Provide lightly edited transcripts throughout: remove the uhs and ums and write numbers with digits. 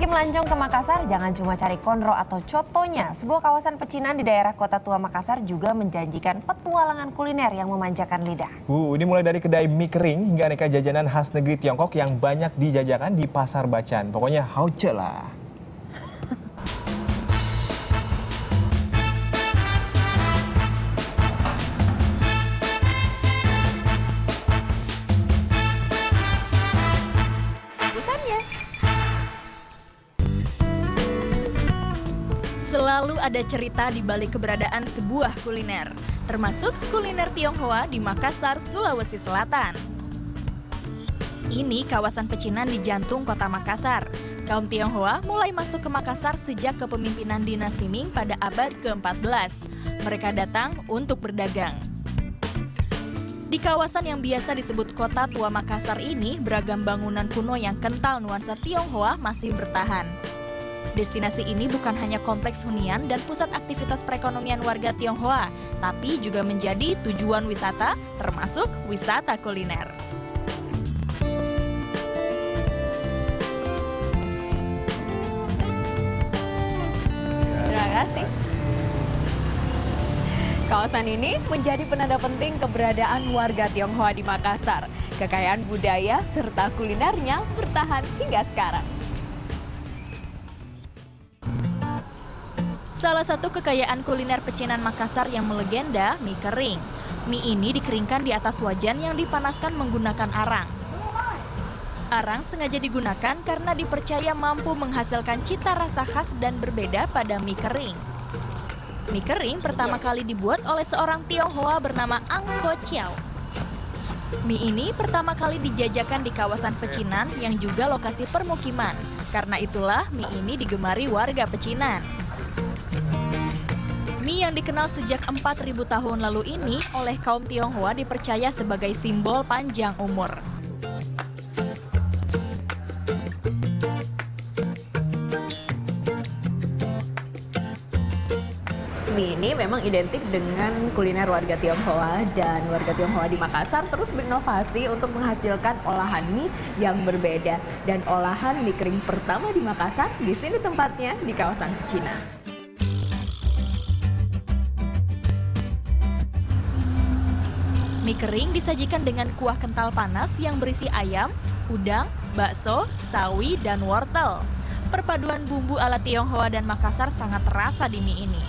melancong ke Makassar, jangan cuma cari konro atau cotonya. Sebuah kawasan pecinan di daerah Kota Tua Makassar juga menjanjikan petualangan kuliner yang memanjakan lidah. Ini mulai dari kedai mie kering hingga aneka jajanan khas negeri Tiongkok yang banyak dijajakan di Pasar Bacan. Pokoknya hauce lah. Selalu ada cerita di balik keberadaan sebuah kuliner, termasuk kuliner Tionghoa di Makassar, Sulawesi Selatan. Ini kawasan pecinan di jantung kota Makassar. Kaum Tionghoa mulai masuk ke Makassar sejak kepemimpinan dinasti Ming pada abad ke-14. Mereka datang untuk berdagang. Di kawasan yang biasa disebut Kota Tua Makassar ini, beragam bangunan kuno yang kental nuansa Tionghoa masih bertahan. Destinasi ini bukan hanya kompleks hunian dan pusat aktivitas perekonomian warga Tionghoa, tapi juga menjadi tujuan wisata, termasuk wisata kuliner. Terima kasih. Kawasan ini menjadi penanda penting keberadaan warga Tionghoa di Makassar. Kekayaan budaya serta kulinernya bertahan hingga sekarang. Salah satu kekayaan kuliner pecinan Makassar yang melegenda, mie kering. Mie ini dikeringkan di atas wajan yang dipanaskan menggunakan arang. Arang sengaja digunakan karena dipercaya mampu menghasilkan cita rasa khas dan berbeda pada mie kering. Mie kering pertama kali dibuat oleh seorang Tionghoa bernama Ang Ho Chiao. Mie ini pertama kali dijajakan di kawasan pecinan yang juga lokasi permukiman. Karena itulah mie ini digemari warga pecinan. Mie yang dikenal sejak 4.000 tahun lalu ini oleh kaum Tionghoa dipercaya sebagai simbol panjang umur. Mie ini memang identik dengan kuliner warga Tionghoa, dan warga Tionghoa di Makassar terus berinovasi untuk menghasilkan olahan mie yang berbeda. Dan olahan mie kering pertama di Makassar di sini tempatnya di kawasan pecinan. Mie kering disajikan dengan kuah kental panas yang berisi ayam, udang, bakso, sawi, dan wortel. Perpaduan bumbu ala Tionghoa dan Makassar sangat terasa di mie ini.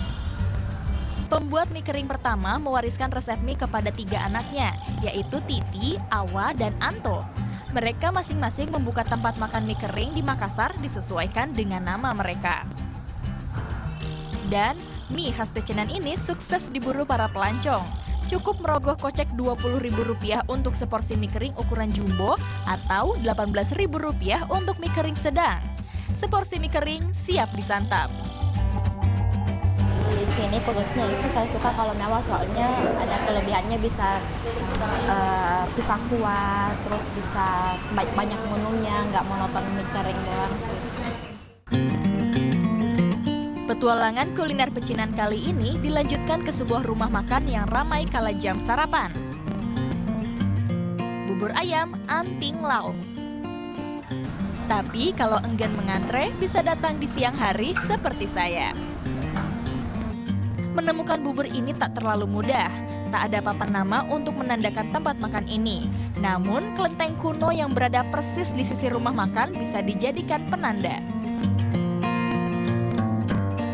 Pembuat mie kering pertama mewariskan resep mie kepada 3 anaknya, yaitu Titi, Awa, dan Anto. Mereka masing-masing membuka tempat makan mie kering di Makassar disesuaikan dengan nama mereka. Dan mie khas pecinan ini sukses diburu para pelancong. Cukup merogoh kocek Rp20.000 untuk seporsi mie kering ukuran jumbo atau Rp18.000 untuk mie kering sedang. Seporsi mie kering siap disantap. Di sini khususnya itu saya suka kalau mewah, soalnya ada kelebihannya, bisa kuat, terus bisa banyak menunya, nggak monoton mie kering doang sih. Petualangan kuliner pecinan kali ini dilanjutkan ke sebuah rumah makan yang ramai kala jam sarapan. Bubur ayam Anting Lau. Tapi kalau enggan mengantre, bisa datang di siang hari seperti saya. Menemukan bubur ini tak terlalu mudah. Tak ada papan nama untuk menandakan tempat makan ini. Namun, kelenteng kuno yang berada persis di sisi rumah makan bisa dijadikan penanda.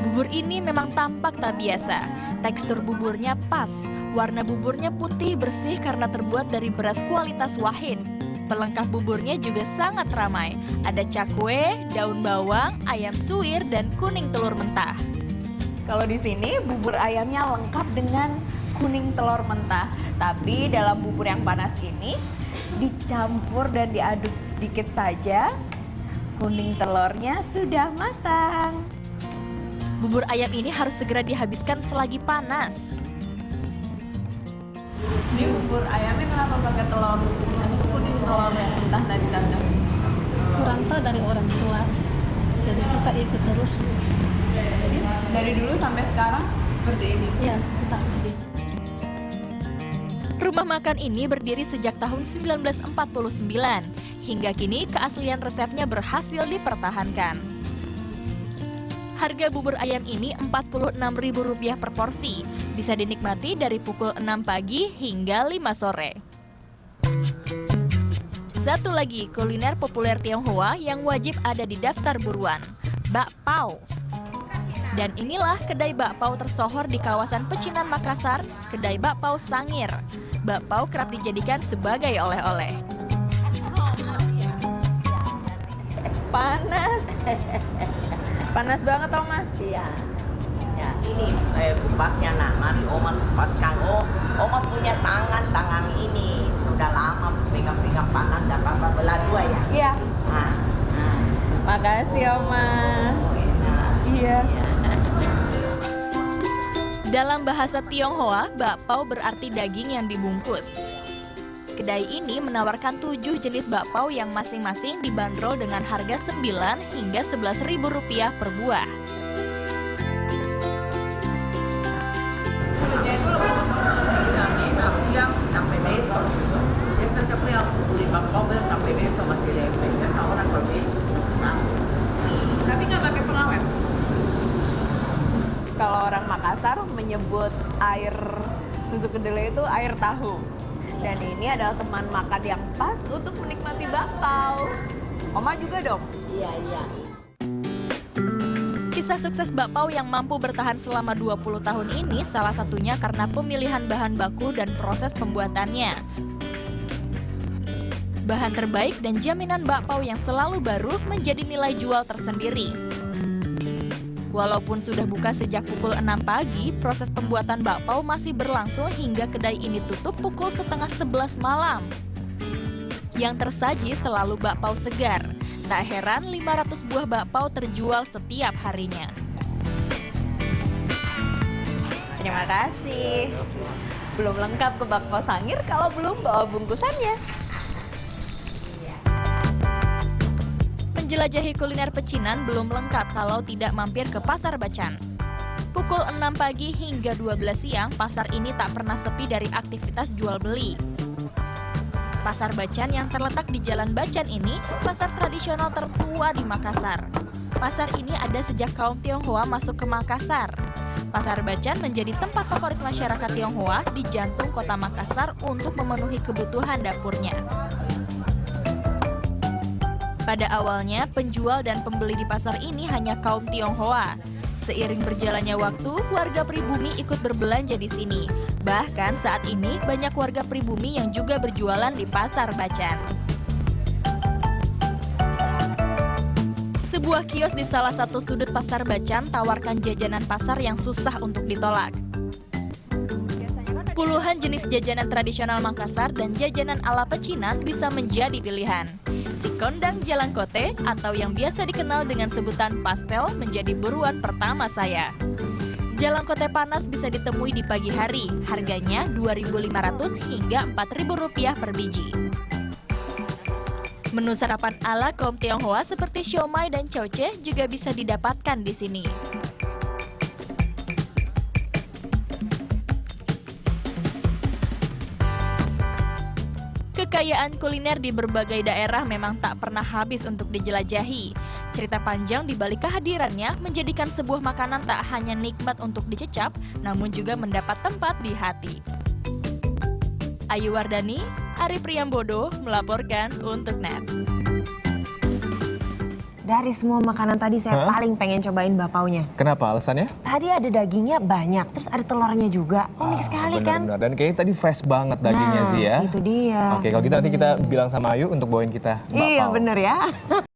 Bubur ini memang tampak tak biasa. Tekstur buburnya pas, warna buburnya putih bersih karena terbuat dari beras kualitas wahid. Pelengkap buburnya juga sangat ramai. Ada cakwe, daun bawang, ayam suwir, dan kuning telur mentah. Kalau di sini bubur ayamnya lengkap dengan kuning telur mentah. Tapi dalam bubur yang panas ini dicampur dan diaduk sedikit saja, kuning telurnya sudah matang. Bubur ayam ini harus segera dihabiskan selagi panas. Ini bubur ayamnya kenapa pakai telur? Habis kuning telur yang mentah tadi tante. Kurang tahu dari orang tua, jadi kita ikut terus. Jadi dari dulu sampai sekarang seperti ini. Ya, tetap begitu. Rumah makan ini berdiri sejak tahun 1949. Hingga kini keaslian resepnya berhasil dipertahankan. Harga bubur ayam ini Rp46.000 per porsi. Bisa dinikmati dari pukul 6 pagi hingga 5 sore. Satu lagi kuliner populer Tionghoa yang wajib ada di daftar buruan, bakpao. Dan inilah kedai bakpao tersohor di kawasan Pecinan Makassar, kedai bakpao Sangir. Bakpao kerap dijadikan sebagai oleh-oleh. Panas. Panas banget, Oma. Iya. Ya, ini kupasnya nak, mari Oma kupaskan. Oh, Oma punya tangan ini sudah lama pegang-pegang panas, dan apa belah dua ya. Iya. Nah, nah. Makasih, Oma. Oh, enak. Iya. Dalam bahasa Tionghoa, bakpao berarti daging yang dibungkus. Kedai ini menawarkan 7 jenis bakpao yang masing-masing dibanderol dengan harga Rp9 hingga Rp11.000 per buah. Yang sampai besok. Biasa sampai aku beli bakpao sampai besok masih lembek. Biasa orang kalau besok. Tapi nggak pakai pengawet? Kalau orang Makassar menyebut air susu kedelai itu air tahu. Dan ini adalah teman makan yang pas untuk menikmati bakpao. Oma juga dong? Iya, iya. Kisah sukses bakpao yang mampu bertahan selama 20 tahun ini salah satunya karena pemilihan bahan baku dan proses pembuatannya. Bahan terbaik dan jaminan bakpao yang selalu baru menjadi nilai jual tersendiri. Walaupun sudah buka sejak pukul 6 pagi, proses pembuatan bakpao masih berlangsung hingga kedai ini tutup pukul setengah 11 malam. Yang tersaji selalu bakpao segar. Tak heran 500 buah bakpao terjual setiap harinya. Terima kasih. Belum lengkap ke bakpao Sangir kalau belum bawa bungkusannya. Menjelajahi kuliner pecinan belum lengkap kalau tidak mampir ke Pasar Bacan. Pukul 6 pagi hingga 12 siang, pasar ini tak pernah sepi dari aktivitas jual beli. Pasar Bacan yang terletak di Jalan Bacan ini, pasar tradisional tertua di Makassar. Pasar ini ada sejak kaum Tionghoa masuk ke Makassar. Pasar Bacan menjadi tempat favorit masyarakat Tionghoa di jantung kota Makassar untuk memenuhi kebutuhan dapurnya. Pada awalnya, penjual dan pembeli di pasar ini hanya kaum Tionghoa. Seiring berjalannya waktu, warga pribumi ikut berbelanja di sini. Bahkan saat ini, banyak warga pribumi yang juga berjualan di Pasar Bacan. Sebuah kios di salah satu sudut Pasar Bacan tawarkan jajanan pasar yang susah untuk ditolak. Puluhan jenis jajanan tradisional Makassar dan jajanan ala pecinan bisa menjadi pilihan. Si kondang jalangkote atau yang biasa dikenal dengan sebutan pastel menjadi buruan pertama saya. Jalangkote panas bisa ditemui di pagi hari, harganya Rp2.500 hingga Rp4.000 per biji. Menu sarapan ala kaum Tionghoa seperti siomay dan coce juga bisa didapatkan di sini. Kekayaan kuliner di berbagai daerah memang tak pernah habis untuk dijelajahi. Cerita panjang di balik kehadirannya menjadikan sebuah makanan tak hanya nikmat untuk dicecap, namun juga mendapat tempat di hati. Ayu Wardani, Ari Priyambodo melaporkan untuk NET. Dari semua makanan tadi saya paling pengen cobain bakpaonya. Kenapa alasannya? Tadi ada dagingnya banyak, terus ada telurnya juga. Unik sekali kan? Benar-benar. Dan kayaknya tadi fresh banget dagingnya Nah, sih ya. itu dia. Oke, kalau gitu nanti kita bilang sama Ayu untuk bawain kita bakpao. Iya bener ya.